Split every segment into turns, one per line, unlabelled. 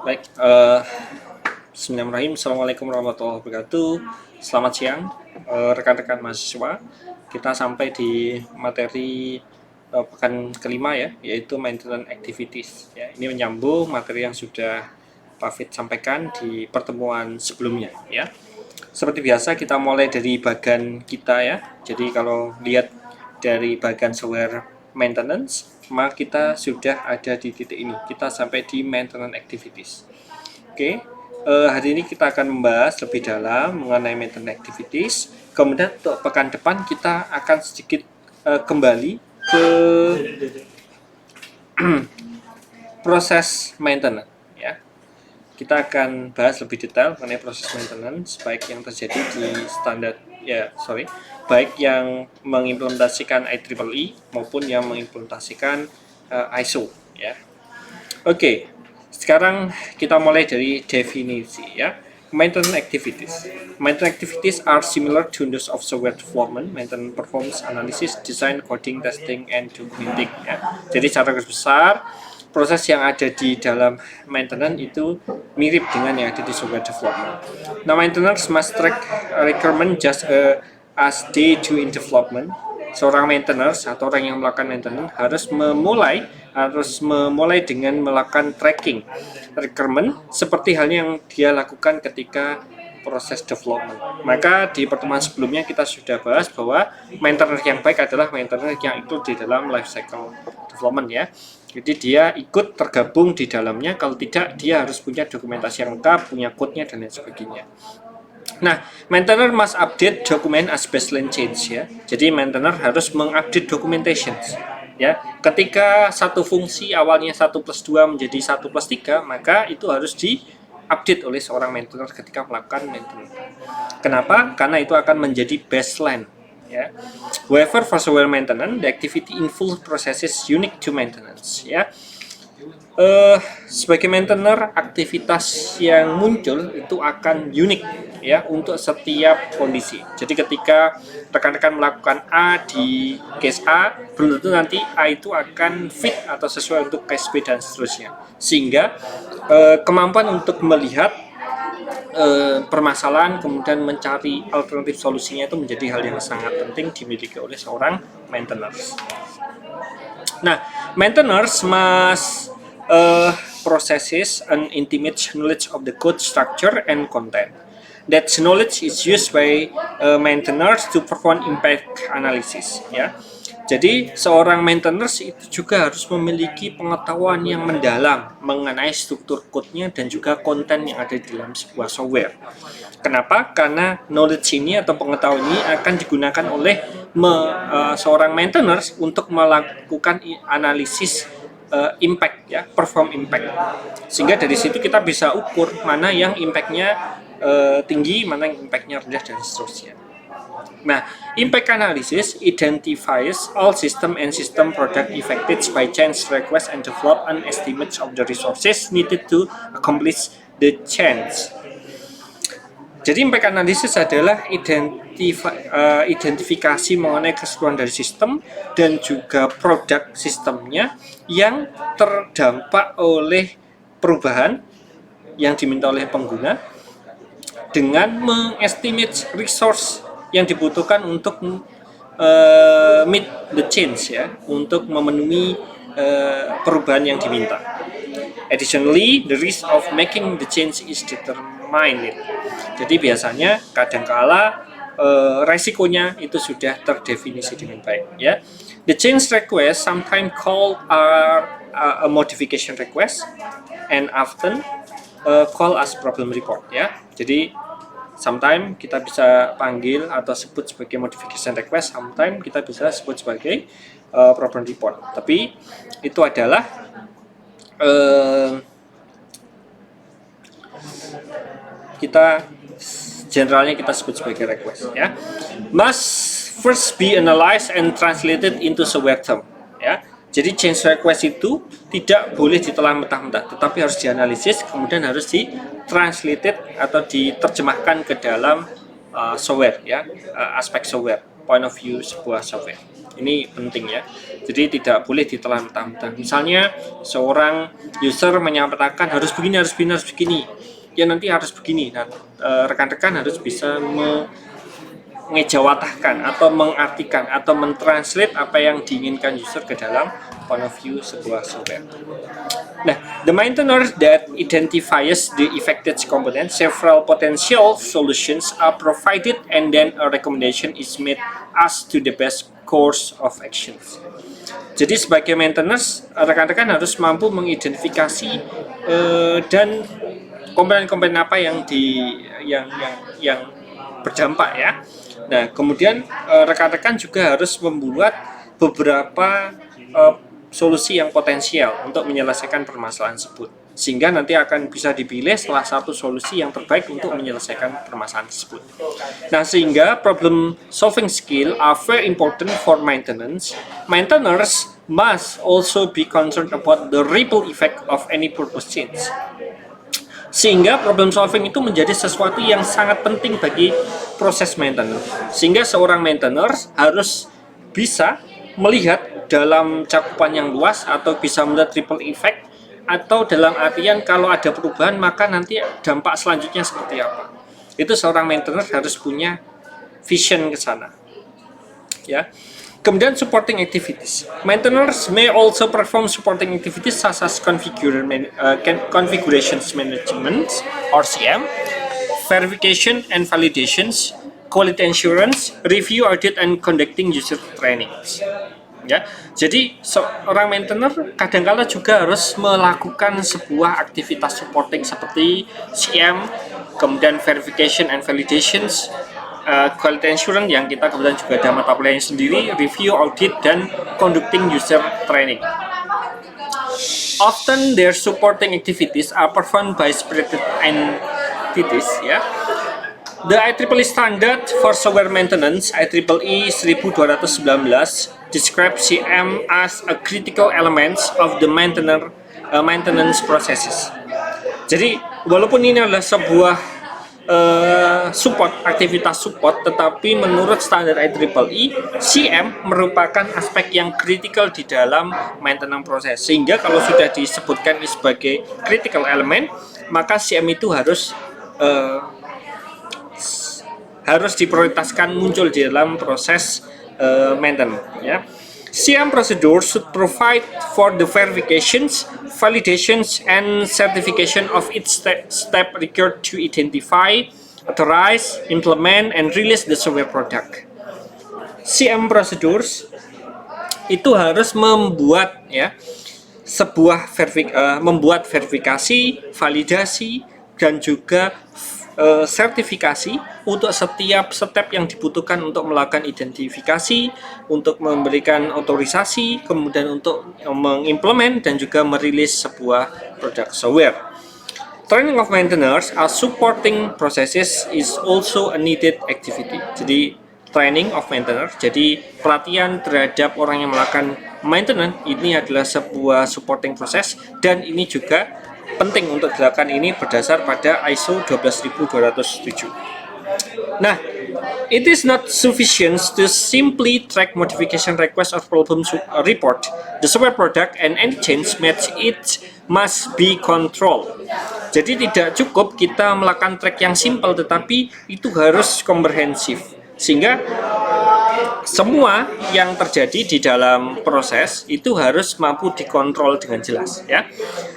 Baik, bismillahirrahmanirrahim. Assalamualaikum warahmatullahi wabarakatuh. Selamat siang, rekan-rekan mahasiswa. Kita sampai di materi pekan kelima ya, yaitu maintenance activities. Ya, ini menyambung materi yang sudah Pak Fit sampaikan di pertemuan sebelumnya. Ya, seperti biasa kita mulai dari bagian kita ya. Jadi kalau lihat dari bagian software maintenance, maka kita sudah ada di titik ini. Kita sampai di maintenance activities. Oke, hari ini kita akan membahas lebih dalam mengenai maintenance activities. Kemudian untuk pekan depan kita akan sedikit kembali ke proses maintenance. Ya, kita akan bahas lebih detail mengenai proses maintenance, baik yang terjadi di standar baik yang mengimplementasikan IEEE maupun yang mengimplementasikan ISO ya. Oke, sekarang kita mulai dari definisi ya. Maintenance activities. Maintenance activities are similar to those of software development. Maintenance performs analysis, design, coding, testing, and documenting. Ya. Jadi secara garis besar, proses yang ada di dalam maintenance itu mirip dengan yang ada di software development. Now, maintenance must track requirement just as they do in development. Seorang maintainers atau orang yang melakukan maintenance harus memulai dengan melakukan tracking requirement seperti halnya yang dia lakukan ketika proses development. Maka di pertemuan sebelumnya kita sudah bahas bahwa maintenance yang baik adalah maintenance yang ikut di dalam life cycle development ya. Jadi dia ikut tergabung di dalamnya, kalau tidak dia harus punya dokumentasi yang lengkap, punya code-nya dan lain sebagainya. Nah, maintainer must update document as baseline change ya. Jadi maintainer harus mengupdate documentation ya. Ketika satu fungsi awalnya 1+2 menjadi 1+3, maka itu harus diupdate oleh seorang maintainer ketika melakukan maintenance. Kenapa? Karena itu akan menjadi baseline ya. However, for software maintenance, the activity involves processes unique to maintenance ya. Sebagai maintainer, aktivitas yang muncul itu akan unik ya untuk setiap kondisi. Jadi ketika rekan-rekan melakukan A di case A, belum tentu nanti A itu akan fit atau sesuai untuk case B dan seterusnya. Sehingga kemampuan untuk melihat permasalahan kemudian mencari alternatif solusinya itu menjadi hal yang sangat penting dimiliki oleh seorang maintainers. Nah, maintainers must processes an intimate knowledge of the code structure and content. That knowledge is used by maintainers to perform impact analysis. Ya, jadi seorang maintainers itu juga harus memiliki pengetahuan yang mendalam mengenai struktur code-nya dan juga konten yang ada di dalam sebuah software. Kenapa? Karena knowledge ini atau pengetahuan ini akan digunakan oleh seorang maintainers untuk melakukan analisis impact ya, perform impact. Sehingga dari situ kita bisa ukur mana yang impact-nya tinggi, mana yang impact-nya rendah dan seterusnya. Nah, impact analysis identifies all system and system product affected by change request and develop an estimate of the resources needed to accomplish the change. Jadi impact analysis adalah identifikasi mengenai keseluruhan dari sistem dan juga produk sistemnya yang terdampak oleh perubahan yang diminta oleh pengguna dengan mengestimate resource yang dibutuhkan untuk meet the change ya, untuk memenuhi perubahan yang diminta. Additionally, the risk of making the change is determined. Jadi biasanya kadangkala resikonya itu sudah terdefinisi dengan baik ya. The change request sometimes called a modification request and often called as problem report ya. Jadi sometimes kita bisa panggil atau sebut sebagai modification request, sometimes kita bisa sebut sebagai problem report. Tapi itu adalah kita generalnya kita sebut sebagai request ya. Must first be analyzed and translated into software term ya. Jadi change request itu tidak boleh ditelan mentah-mentah, tetapi harus dianalisis, kemudian harus ditranslated atau diterjemahkan ke dalam software ya, aspek software, point of view sebuah software. Ini penting ya. Jadi tidak boleh ditelan mentah-mentah. Misalnya seorang user menyatakan harus begini, harus begini, harus begini. Ya nanti harus begini. Nah, rekan-rekan harus bisa mengejawantahkan atau mengartikan atau mentranslate apa yang diinginkan user ke dalam point of view sebuah software. Nah, the maintainer that identifies the affected component, several potential solutions are provided and then a recommendation is made as to the best course of actions. Jadi sebagai maintainers, rekan-rekan harus mampu mengidentifikasi dan komponen-komponen apa yang berdampak ya. Nah, kemudian rekan-rekan juga harus membuat beberapa solusi yang potensial untuk menyelesaikan permasalahan tersebut, sehingga nanti akan bisa dipilih salah satu solusi yang terbaik untuk menyelesaikan permasalahan tersebut. Nah, sehingga problem solving skill are very important for maintenance. Maintainers must also be concerned about the ripple effect of any purpose change. Sehingga problem solving itu menjadi sesuatu yang sangat penting bagi proses maintenance. Sehingga seorang maintainer harus bisa melihat dalam cakupan yang luas atau bisa melihat ripple effect, atau dalam artian kalau ada perubahan maka nanti dampak selanjutnya seperti apa. Itu seorang maintainer harus punya vision ke sana. Ya. Kemudian supporting activities. Maintainers may also perform supporting activities such as configurations management or CM, verification and validations, quality assurance, review, audit, and conducting user trainings. Ya, jadi seorang maintainer kadang-kala juga harus melakukan sebuah aktivitas supporting seperti CM, kemudian verification and validations, quality assurance yang kita kebetulan juga ada mata pelajaran sendiri, review, audit, dan conducting user training. Often their supporting activities are performed by separated entities. Ya. The IEEE standard for software maintenance IEEE 1219 describes CM as a critical element of the maintenance processes. Jadi walaupun ini adalah sebuah aktivitas support, tetapi menurut standar IEEE, CM merupakan aspek yang kritikal di dalam maintenance proses. Sehingga kalau sudah disebutkan sebagai critical element, maka CM itu harus diprioritaskan muncul di dalam proses maintenance. Ya. CM procedure should provide for the verifications, validations, and certification of each step required to identify, authorize, implement, and release the software product. CM procedures itu harus membuat membuat verifikasi, validasi, dan juga sertifikasi untuk setiap step yang dibutuhkan untuk melakukan identifikasi, untuk memberikan otorisasi, kemudian untuk mengimplement dan juga merilis sebuah produk software. Training of maintainers as supporting processes is also a needed activity. Jadi training of maintainers, jadi pelatihan terhadap orang yang melakukan maintenance ini adalah sebuah supporting process, dan ini juga penting untuk dilakukan ini berdasar pada ISO 12207. Nah, it is not sufficient to simply track modification request or problem report. The software product and any change made it must be controlled. Jadi tidak cukup kita melakukan track yang simple, tetapi itu harus komprehensif. Sehingga semua yang terjadi di dalam proses itu harus mampu dikontrol dengan jelas. Ya.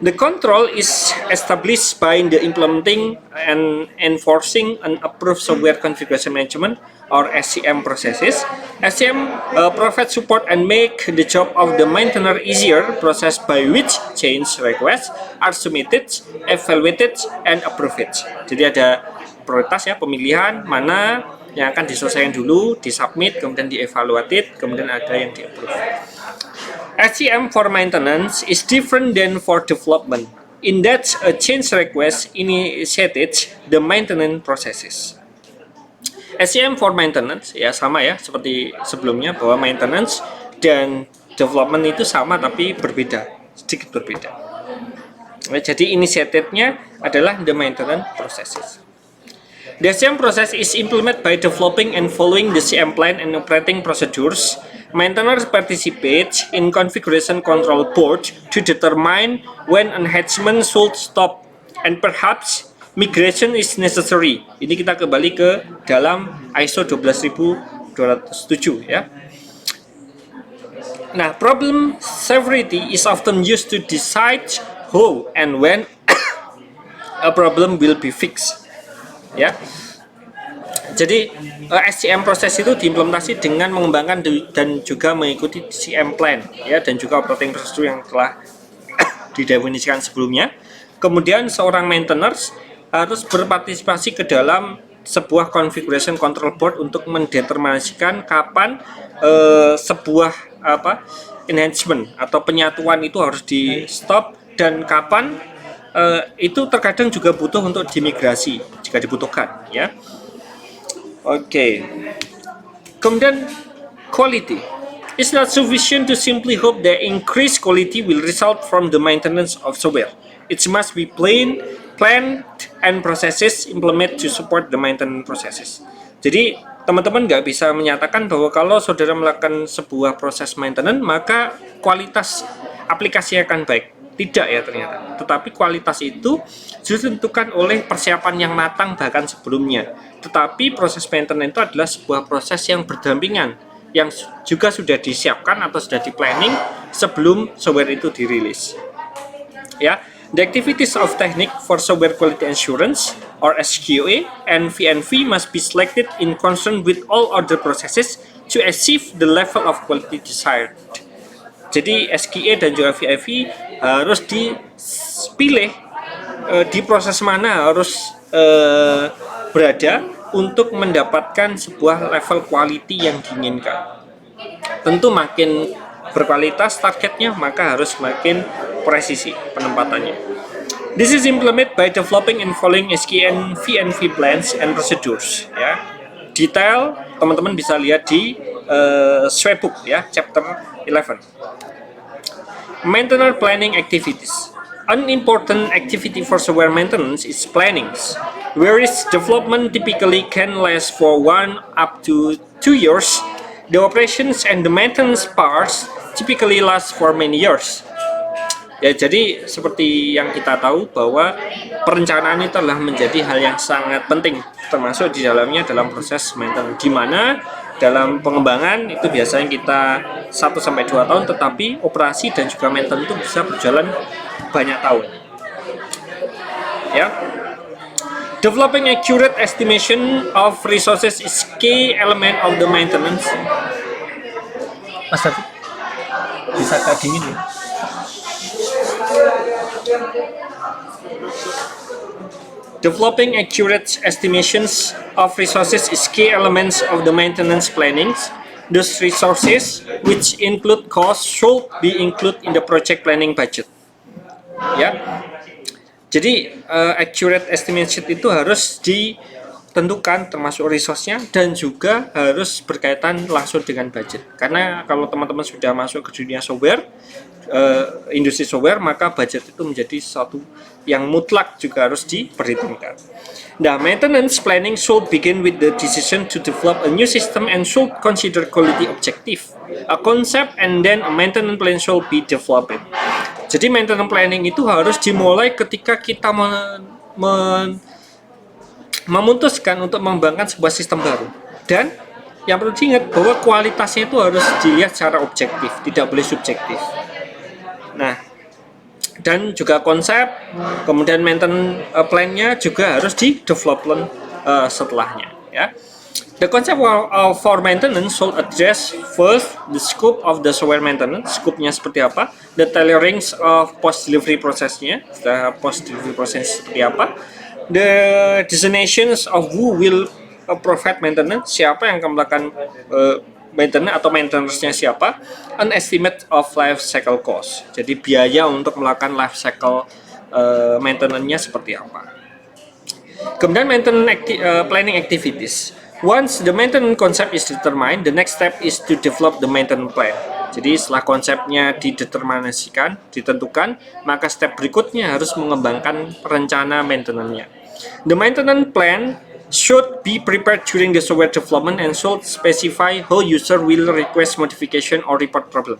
The control is established by the implementing and enforcing an approved software configuration management or SCM processes. SCM provide support and make the job of the maintainer easier, process by which change requests are submitted, evaluated, and approved. Jadi ada prioritas ya, pemilihan mana yang akan diselesaikan dulu, disubmit, kemudian dievaluated, kemudian ada yang di-approve. SCM for maintenance is different than for development, in that a change request initiates the maintenance processes. SCM for maintenance ya sama ya seperti sebelumnya, bahwa maintenance dan development itu sama tapi berbeda, sedikit berbeda. Jadi initiative-nya adalah the maintenance processes. The CM process is implemented by developing and following the CM plan and operating procedures Maintainers participates in configuration control board to determine when enhancement should stop and perhaps migration is necessary. Ini kita kembali ke dalam ISO 12207 ya. Nah, problem severity is often used to decide how and when a problem will be fixed. Ya. Jadi SCM proses itu diimplementasi dengan mengembangkan dan juga mengikuti CM plan ya, dan juga operating procedure yang telah didefinisikan sebelumnya. Kemudian seorang maintainers harus berpartisipasi ke dalam sebuah configuration control board untuk mendeterminasikan kapan sebuah enhancement atau penyatuan itu harus di stop dan kapan itu terkadang juga butuh untuk dimigrasi jika dibutuhkan ya. Oke. Kemudian quality. It's not sufficient to simply hope that increased quality will result from the maintenance of software. It must be planned and processes implemented to support the maintenance processes. Jadi teman-teman nggak bisa menyatakan bahwa kalau saudara melakukan sebuah proses maintenance maka kualitas aplikasi akan baik. Tidak ya ternyata. Tetapi kualitas itu justru ditentukan oleh persiapan yang matang bahkan sebelumnya. Tetapi proses maintenance itu adalah sebuah proses yang berdampingan, yang juga sudah disiapkan atau sudah di-planning sebelum software itu dirilis. Ya, the activities of technique for software quality assurance or SQA and V&V must be selected in concern with all other processes to achieve the level of quality desired. Jadi SQA dan juga V&V harus dipilih di proses mana harus berada untuk mendapatkan sebuah level quality yang diinginkan. Tentu makin berkualitas targetnya, maka harus makin presisi penempatannya. This is implemented by developing and following SQA and V&V plans and procedures. Ya, detail teman-teman bisa lihat di Swebook ya, chapter 11. Maintenance planning activities. An important activity for software maintenance is planning, whereas development typically can last for 1 up to 2 years. The operations and the maintenance parts typically last for many years. Ya, jadi seperti yang kita tahu bahwa perencanaan itu adalah menjadi hal yang sangat penting, termasuk di dalamnya dalam proses maintenance, di mana dalam pengembangan itu biasanya kita 1-2 tahun, tetapi operasi dan juga maintenance itu bisa berjalan banyak tahun. Ya. Developing accurate estimation of resources is key element of the maintenance. Mas David, bisa agak dingin ya? Developing accurate estimations of resources is key elements of the maintenance planning. Those resources, which include costs, should be included in the project planning budget. Ya, jadi accurate estimation itu harus ditentukan termasuk resource-nya dan juga harus berkaitan langsung dengan budget. Karena kalau teman-teman sudah masuk ke dunia software, industri software, maka budget itu menjadi sesuatu yang mutlak juga harus diperhitungkan. Nah, maintenance planning should begin with the decision to develop a new system and should consider quality objective, a concept, and then a maintenance plan should be developed. Jadi maintenance planning itu harus dimulai ketika kita memutuskan untuk mengembangkan sebuah sistem baru. Dan yang perlu diingat bahwa kualitasnya itu harus dilihat secara objektif, tidak boleh subjektif. Nah, dan juga konsep, kemudian maintenance plan-nya juga harus di development setelahnya. Ya. The concept for maintenance should address first the scope of the software maintenance, scope-nya seperti apa, the tailoring of post-delivery process-nya, post-delivery process seperti apa, the designations of who will provide maintenance, siapa yang akan melakukan maintenance atau maintenance-nya siapa, an estimate of life cycle cost, jadi biaya untuk melakukan life cycle maintenance-nya seperti apa. Kemudian maintenance planning activities. Once the maintenance concept is determined, the next step is to develop the maintenance plan. Jadi setelah konsepnya dideterminasikan, ditentukan, maka step berikutnya harus mengembangkan rencana maintenance-nya. The maintenance plan should be prepared during the software development and should specify how user will request modification or report problem.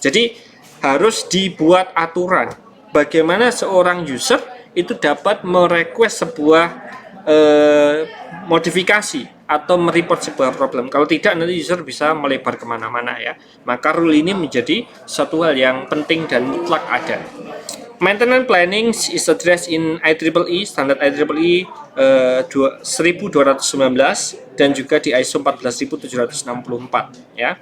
Jadi harus dibuat aturan bagaimana seorang user itu dapat merequest sebuah modifikasi atau mereport sebuah problem. Kalau tidak, nanti user bisa melebar kemana-mana ya. Maka rule ini menjadi satu hal yang penting dan mutlak ada. Maintenance planning is addressed in IEEE, standar IEEE 1219 dan juga di ISO 14764 ya.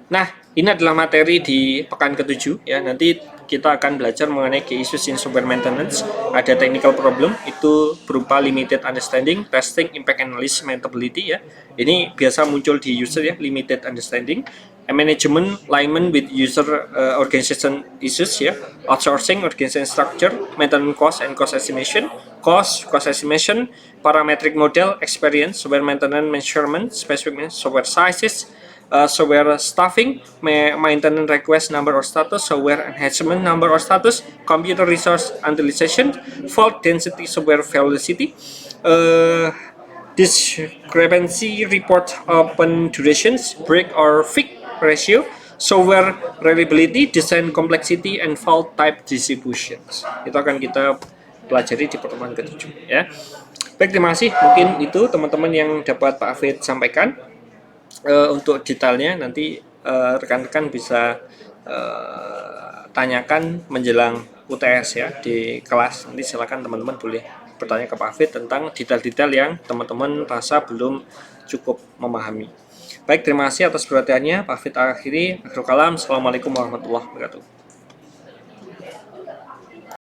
Nah, ini adalah materi di pekan ke-7 ya. Nanti kita akan belajar mengenai key issues in software maintenance. Ada technical problem itu berupa limited understanding, testing, impact analysis, maintainability ya. Ini biasa muncul di user ya, limited understanding. Management, alignment with user organization issues ya, outsourcing, organization structure, maintenance cost and cost estimation, cost estimation, parametric model, experience, software maintenance measurement, specific software sizes, software staffing, maintenance request number or status, software enhancement number or status, computer resource utilization, fault density, software velocity, discrepancy report, open durations, break or fix ratio, software reliability, design complexity, and fault type distributions. Itu akan kita pelajari di pertemuan ke-7 ya. Baik, terima kasih. Mungkin itu teman-teman yang dapat Pak Afid sampaikan. Untuk detailnya nanti rekan-rekan bisa tanyakan menjelang UTS ya di kelas. Nanti silakan teman-teman boleh bertanya ke Pak Afid tentang detail-detail yang teman-teman rasa belum cukup memahami. Baik, terima kasih atas perhatiannya. Pak Afid akhiri. Akhirul kalam. Assalamualaikum warahmatullahi wabarakatuh.